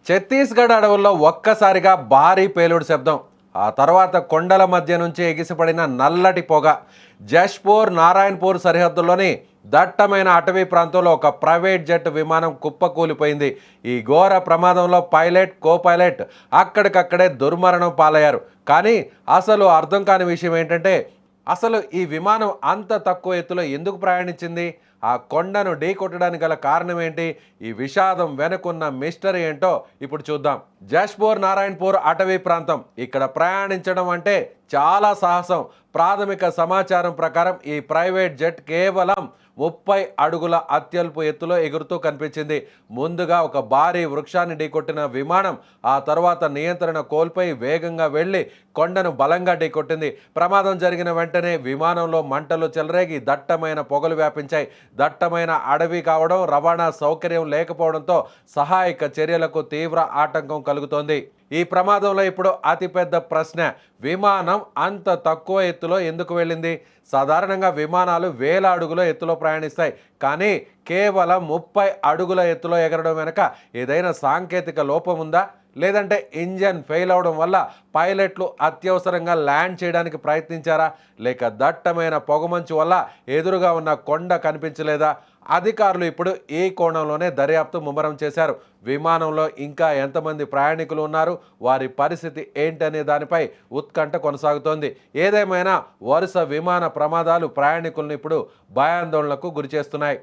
ఛత్తీస్గఢ్ అడవుల్లో ఒక్కసారిగా భారీ పేలుడు శబ్దం. ఆ తర్వాత కొండల మధ్య నుంచి ఎగిసిపడిన నల్లటి పొగ. జష్పూర్ నారాయణపూర్ సరిహద్దుల్లోని దట్టమైన అటవీ ప్రాంతంలో ఒక ప్రైవేట్ జెట్ విమానం కుప్పకూలిపోయింది. ఈ ఘోర ప్రమాదంలో పైలట్, కో పైలట్ అక్కడికక్కడే దుర్మరణం పాలయ్యారు. కానీ అసలు అర్థం కాని విషయం ఏంటంటే, అసలు ఈ విమానం అంత తక్కువ ఎత్తులో ఎందుకు ప్రయాణించింది? ఆ కొండను ఢీకొట్టడానికి గల కారణం ఏంటి? ఈ విషాదం వెనుకున్న మిస్టరీ ఏంటో ఇప్పుడు చూద్దాం. జష్పూర్ నారాయణపూర్ అటవీ ప్రాంతం. ఇక్కడ ప్రయాణించడం అంటే చాలా సాహసం. ప్రాథమిక సమాచారం ప్రకారం ఈ ప్రైవేట్ జెట్ కేవలం 30 అడుగుల అత్యల్పు ఎత్తులో ఎగురుతూ కనిపించింది. ముందుగా ఒక భారీ వృక్షాన్ని ఢీకొట్టిన విమానం ఆ తర్వాత నియంత్రణ కోల్పోయి వేగంగా వెళ్లి కొండను బలంగా ఢీకొట్టింది. ప్రమాదం జరిగిన వెంటనే విమానంలో మంటలు చెలరేగి దట్టమైన పొగలు వ్యాపించాయి. దట్టమైన అడవి కావడం, రవాణా సౌకర్యం లేకపోవడంతో సహాయక చర్యలకు తీవ్ర ఆటంకం కలుగుతోంది. ఈ ప్రమాదంలో ఇప్పుడు అతిపెద్ద ప్రశ్న, విమానం అంత తక్కువ ఎత్తులో ఎందుకు వెళ్ళింది? సాధారణంగా విమానాలు వేల అడుగుల ఎత్తులో ప్రయాణిస్తాయి, కానీ కేవలం 30 అడుగుల ఎత్తులో ఎగరడం వెనుక ఏదైనా సాంకేతిక లోపం ఉందా? లేదంటే ఇంజన్ ఫెయిల్ అవడం వల్ల పైలట్లు అత్యవసరంగా ల్యాండ్ చేయడానికి ప్రయత్నించారా? లేక దట్టమైన పొగమంచు వల్ల ఎదురుగా ఉన్న కొండ కనిపించలేదా? అధికారులు ఇప్పుడు ఈ కోణంలోనే దర్యాప్తు ముమ్మరం చేశారు. విమానంలో ఇంకా ఎంతమంది ప్రయాణికులు ఉన్నారు, వారి పరిస్థితి ఏంటనే దానిపై ఉత్కంఠ కొనసాగుతోంది. ఏదేమైనా వరుస విమాన ప్రమాదాలు ప్రయాణికులను ఇప్పుడు భయాందోళనకు గురిచేస్తున్నాయి.